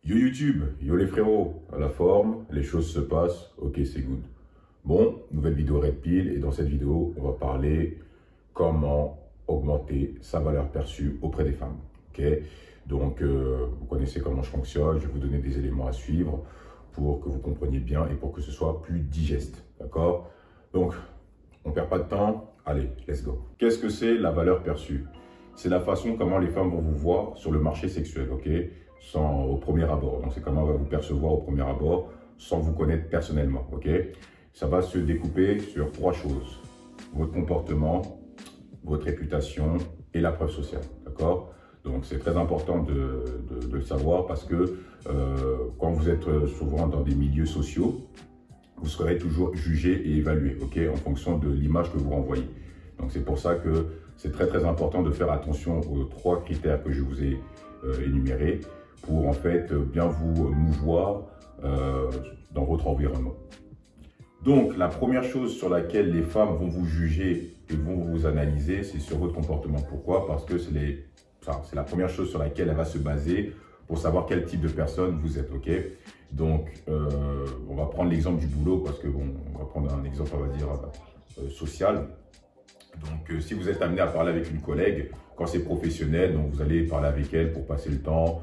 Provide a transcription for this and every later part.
Yo YouTube, yo les frérots, à la forme, les choses se passent, ok c'est good. Bon, nouvelle vidéo Red Pill et dans cette vidéo, on va parler comment augmenter sa valeur perçue auprès des femmes. Ok, donc vous connaissez comment je fonctionne, je vais vous donner des éléments à suivre pour que vous compreniez bien et pour que ce soit plus digeste, d'accord? Donc, on ne perd pas de temps, allez, let's go. Qu'est-ce que c'est la valeur perçue? C'est la façon comment les femmes vont vous voir sur le marché sexuel, ok? Au premier abord. Donc, c'est comment on va vous percevoir au premier abord sans vous connaître personnellement, ok? Ça va se découper sur trois choses. Votre comportement, votre réputation et la preuve sociale, d'accord? Donc, c'est très important de le savoir parce que quand vous êtes souvent dans des milieux sociaux, vous serez toujours jugé et évalué, ok, en fonction de l'image que vous renvoyez. Donc, c'est pour ça que c'est très important de faire attention aux trois critères que je vous ai énumérés pour en fait bien vous mouvoir dans votre environnement. Donc, la première chose sur laquelle les femmes vont vous juger et vont vous analyser, c'est sur votre comportement. Pourquoi? Parce que c'est la première chose sur laquelle elle va se baser pour savoir quel type de personne vous êtes, ok? Donc, on va prendre l'exemple du boulot parce que, bon, on va prendre un exemple, on va dire, social. Donc, si vous êtes amené à parler avec une collègue, quand c'est professionnel, donc vous allez parler avec elle pour passer le temps,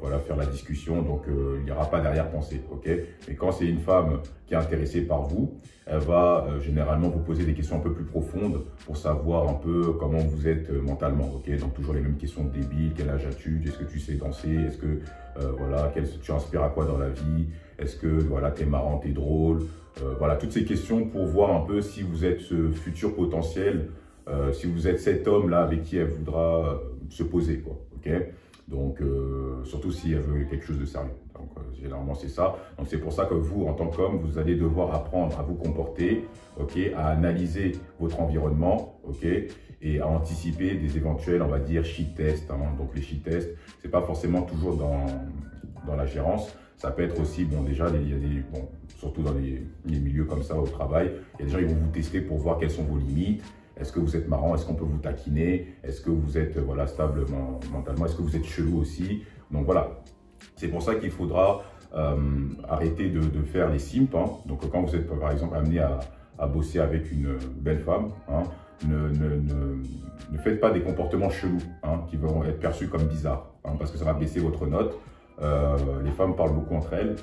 voilà, faire la discussion. Donc, il n'y aura pas d'arrière-pensée, ok? Et quand c'est une femme qui est intéressée par vous, elle va généralement vous poser des questions un peu plus profondes pour savoir un peu comment vous êtes mentalement, ok? Donc, toujours les mêmes questions débiles. Quel âge as-tu? Est-ce que tu sais danser? Est-ce que, voilà, tu inspires à quoi dans la vie? Est-ce que, voilà, t'es marrant, t'es drôle? Voilà, toutes ces questions pour voir un peu si vous êtes ce futur potentiel, si vous êtes cet homme-là avec qui elle voudra se poser, quoi, ok? Donc, surtout si elle veut quelque chose de sérieux. Donc, généralement, c'est ça. Donc, c'est pour ça que vous, en tant qu'homme, vous allez devoir apprendre à vous comporter, ok? À analyser votre environnement, ok? Et à anticiper des éventuels, on va dire, shit tests. Hein. Donc, les shit tests, c'est pas forcément toujours dans la gérance. Ça peut être aussi, bon, déjà, surtout dans les milieux comme ça au travail, il y a des gens qui vont vous tester pour voir quelles sont vos limites. Est-ce que vous êtes marrant? Est-ce qu'on peut vous taquiner? Est-ce que vous êtes voilà, stable mentalement? Est-ce que vous êtes chelou aussi? Donc voilà, c'est pour ça qu'il faudra arrêter de faire les simps. Hein. Donc quand vous êtes par exemple amené à bosser avec une belle femme, hein, ne faites pas des comportements chelous hein, qui vont être perçus comme bizarres hein, parce que ça va baisser votre note. Les femmes parlent beaucoup entre elles,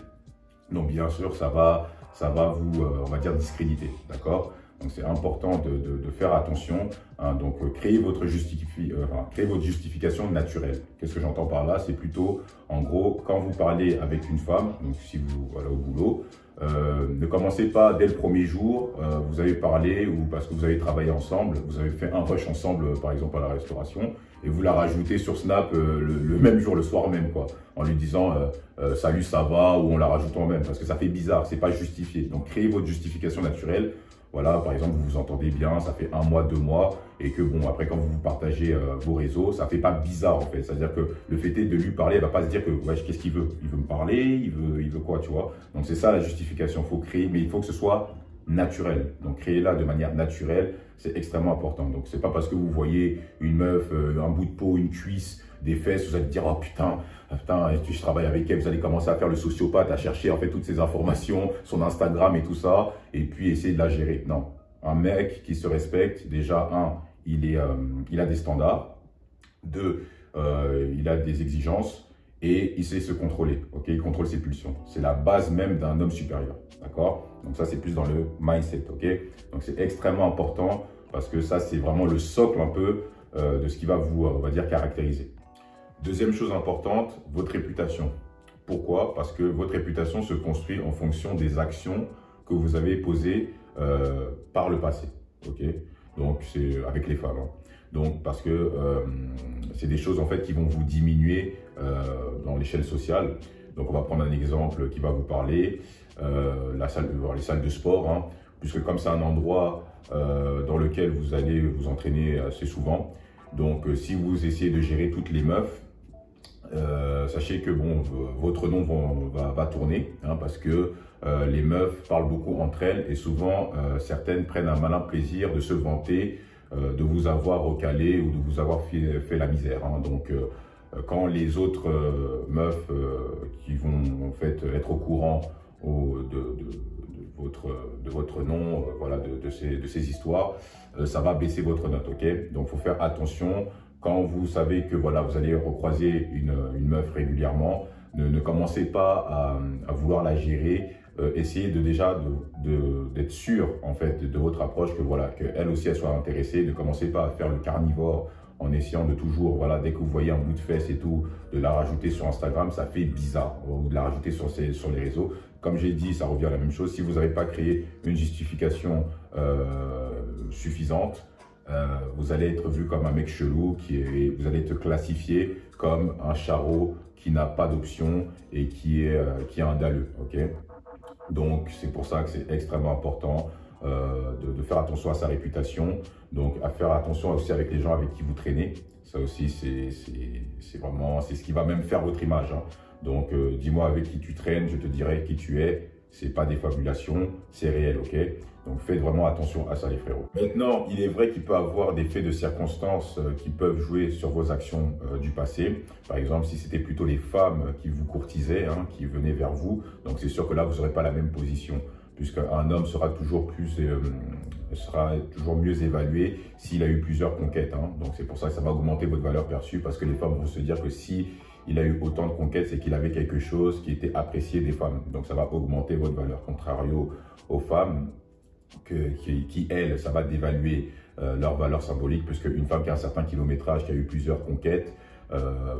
donc bien sûr ça va vous, on va dire, discréditer, d'accord? Donc c'est important de faire attention, hein, donc créez votre justification naturelle. Qu'est-ce que j'entends par là? C'est plutôt, en gros, quand vous parlez avec une femme, donc si vous, voilà, au boulot, ne commencez pas dès le premier jour, vous avez parlé ou parce que vous avez travaillé ensemble, vous avez fait un rush ensemble, par exemple à la restauration, et vous la rajoutez sur Snap le même jour, le soir même, quoi, en lui disant salut, ça va, ou on la rajoute en même, parce que ça fait bizarre, c'est pas justifié. Donc créez votre justification naturelle. Voilà, par exemple, vous vous entendez bien, ça fait 1 mois, 2 mois, et que bon, après, quand vous partagez vos réseaux, ça fait pas bizarre, en fait. C'est-à-dire que le fait est de lui parler, elle va pas se dire que, ouais, qu'est-ce qu'il veut? Il veut me parler, il veut quoi, tu vois? Donc, c'est ça la justification. Il faut créer, mais il faut que ce soit naturel. Donc, créez-la de manière naturelle, c'est extrêmement important. Donc, c'est pas parce que vous voyez une meuf, un bout de peau, une cuisse, des fesses, vous allez dire, oh putain, je travaille avec elle, vous allez commencer à faire le sociopathe, à chercher en fait toutes ces informations, son Instagram et tout ça, et puis essayer de la gérer. Non, un mec qui se respecte, déjà, il a des standards, 2, il a des exigences, et il sait se contrôler, ok? Il contrôle ses pulsions. C'est la base même d'un homme supérieur, d'accord? Donc ça, c'est plus dans le mindset, ok? Donc c'est extrêmement important, parce que ça, c'est vraiment le socle un peu de ce qui va vous, on va dire, caractériser. Deuxième chose importante, votre réputation. Pourquoi? Parce que votre réputation se construit en fonction des actions que vous avez posées par le passé. Ok? Donc, c'est avec les femmes. Hein. Donc, parce que c'est des choses en fait qui vont vous diminuer dans l'échelle sociale. Donc, on va prendre un exemple qui va vous parler. Les salles de sport. Hein, puisque comme c'est un endroit dans lequel vous allez vous entraîner assez souvent. Donc, si vous essayez de gérer toutes les meufs, sachez que bon, votre nom va tourner hein, parce que les meufs parlent beaucoup entre elles et souvent certaines prennent un malin plaisir de se vanter de vous avoir recalé ou de vous avoir fait la misère. Hein. Donc Quand les autres meufs qui vont en fait être au courant de votre nom, voilà, de ces histoires, ça va baisser votre note, ok? Donc, il faut faire attention. Quand vous savez que voilà, vous allez recroiser une meuf régulièrement, ne commencez pas à vouloir la gérer. Essayez d'être sûr en fait de votre approche, que voilà, qu'elle aussi elle soit intéressée. Ne commencez pas à faire le carnivore en essayant de toujours, voilà, dès que vous voyez un bout de fesse et tout, de la rajouter sur Instagram, ça fait bizarre, ou de la rajouter sur les réseaux. Comme j'ai dit, ça revient à la même chose. Si vous n'avez pas créé une justification suffisante, vous allez être vu comme un mec chelou, vous allez être classifié comme un charreau qui n'a pas d'option et qui est un dalleux, ok? Donc, c'est pour ça que c'est extrêmement important de faire attention à sa réputation. Donc, à faire attention aussi avec les gens avec qui vous traînez. Ça aussi, c'est vraiment, c'est ce qui va même faire votre image, hein. Donc, dis-moi avec qui tu traînes, je te dirai qui tu es. C'est pas des fabulations, c'est réel, ok? Donc, faites vraiment attention à ça, les frérots. Maintenant, il est vrai qu'il peut y avoir des faits de circonstances qui peuvent jouer sur vos actions du passé. Par exemple, si c'était plutôt les femmes qui vous courtisaient, hein, qui venaient vers vous, donc c'est sûr que là, vous n'aurez pas la même position, puisqu'un homme sera toujours mieux évalué s'il a eu plusieurs conquêtes, hein. Donc, c'est pour ça que ça va augmenter votre valeur perçue, parce que les femmes vont se dire que si il a eu autant de conquêtes, c'est qu'il avait quelque chose qui était apprécié des femmes. Donc, ça va augmenter votre valeur. Contrario aux femmes, qui elles, ça va dévaluer leur valeur symbolique, puisque une femme qui a un certain kilométrage, qui a eu plusieurs conquêtes,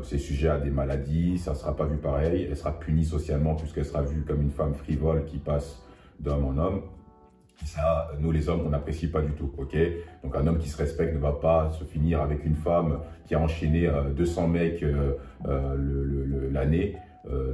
c'est sujet à des maladies, ça ne sera pas vu pareil, elle sera punie socialement, puisqu'elle sera vue comme une femme frivole qui passe d'homme en homme. Ça, nous les hommes, on n'apprécie pas du tout, ok? Donc un homme qui se respecte ne va pas se finir avec une femme qui a enchaîné 200 mecs l'année.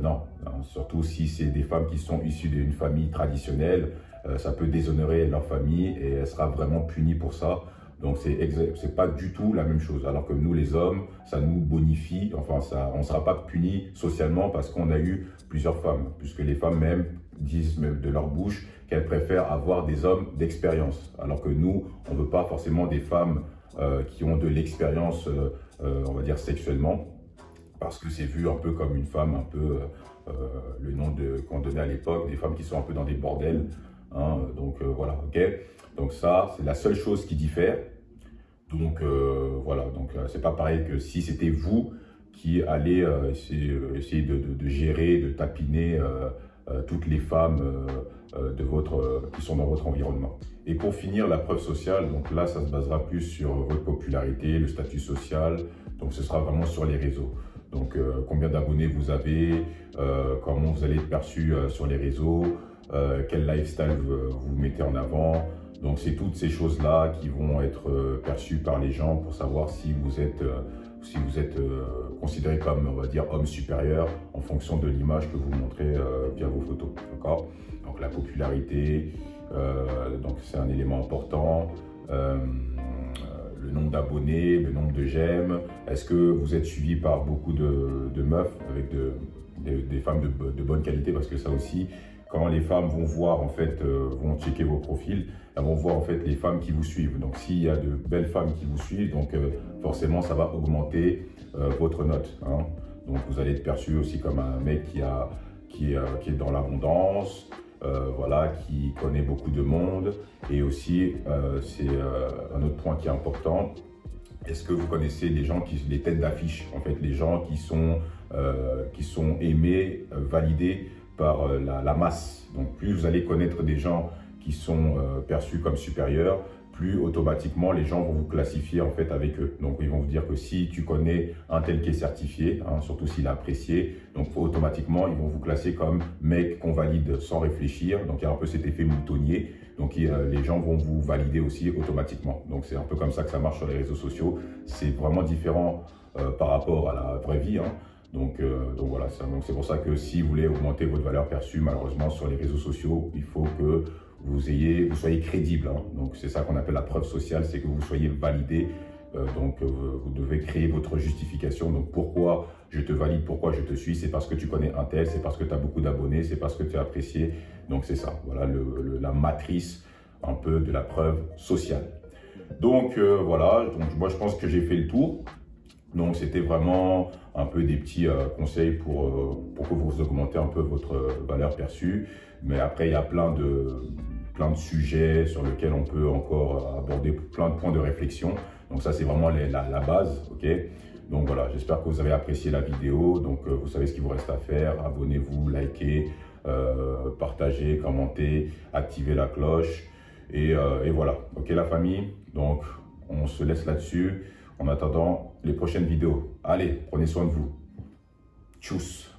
Non, surtout si c'est des femmes qui sont issues d'une famille traditionnelle, ça peut déshonorer leur famille et elle sera vraiment punie pour ça. Donc c'est pas du tout la même chose. Alors que nous les hommes, ça nous bonifie, enfin on ne sera pas puni socialement parce qu'on a eu plusieurs femmes, puisque les femmes même disent même de leur bouche qu'elles préfèrent avoir des hommes d'expérience. Alors que nous, on ne veut pas forcément des femmes qui ont de l'expérience, on va dire sexuellement, parce que c'est vu un peu comme une femme, un peu le nom qu'on donnait à l'époque, des femmes qui sont un peu dans des bordels, hein, donc voilà, ok. Donc ça, c'est la seule chose qui diffère. Donc voilà, donc c'est pas pareil que si c'était vous qui allez essayer de gérer, de tapiner toutes les femmes qui sont dans votre environnement. Et pour finir, la preuve sociale, donc là, ça se basera plus sur votre popularité, le statut social, donc ce sera vraiment sur les réseaux. Donc combien d'abonnés vous avez, comment vous allez être perçu sur les réseaux, quel lifestyle vous mettez en avant. Donc c'est toutes ces choses-là qui vont être perçues par les gens pour savoir si vous êtes considéré comme, on va dire, homme supérieur en fonction de l'image que vous montrez via vos photos, d'accord? Donc la popularité, donc c'est un élément important. Le nombre d'abonnés, le nombre de j'aime. Est-ce que vous êtes suivi par beaucoup de meufs avec des femmes de bonne qualité? Parce que ça aussi, quand les femmes vont voir, en fait, vont checker vos profils, elles vont voir en fait les femmes qui vous suivent. Donc s'il y a de belles femmes qui vous suivent, donc forcément ça va augmenter votre note, hein. Donc vous allez être perçu aussi comme un mec qui est dans l'abondance, voilà, qui connaît beaucoup de monde. Et aussi, c'est un autre point qui est important. Est-ce que vous connaissez les gens les têtes d'affiche, en fait, les gens qui sont aimés, validés par la masse. Donc plus vous allez connaître des gens qui sont perçus comme supérieurs, plus automatiquement les gens vont vous classifier en fait avec eux. Donc ils vont vous dire que si tu connais un tel qui est certifié, hein, surtout s'il est apprécié, donc automatiquement ils vont vous classer comme mec qu'on valide sans réfléchir. Donc il y a un peu cet effet moutonnier. Donc les gens vont vous valider aussi automatiquement. Donc c'est un peu comme ça que ça marche sur les réseaux sociaux. C'est vraiment différent par rapport à la vraie vie, hein. Donc voilà, c'est pour ça que si vous voulez augmenter votre valeur perçue, malheureusement sur les réseaux sociaux, il faut que vous soyez crédible, hein. Donc c'est ça qu'on appelle la preuve sociale, c'est que vous soyez validé. Donc vous devez créer votre justification. Donc pourquoi je te valide, pourquoi je te suis, c'est parce que tu connais un tel, c'est parce que tu as beaucoup d'abonnés, c'est parce que tu es apprécié. Donc c'est ça, voilà la matrice un peu de la preuve sociale. Donc voilà, donc moi je pense que j'ai fait le tour. Donc, c'était vraiment un peu des petits conseils pour que vous augmentez un peu votre valeur perçue. Mais après, il y a plein de sujets sur lesquels on peut encore aborder plein de points de réflexion. Donc ça, c'est vraiment la base, ok? Donc voilà, j'espère que vous avez apprécié la vidéo. Donc vous savez ce qu'il vous reste à faire. Abonnez-vous, likez, partagez, commentez, activez la cloche. Et voilà, ok la famille? Donc on se laisse là-dessus en attendant les prochaines vidéos. Allez, prenez soin de vous. Tchuss!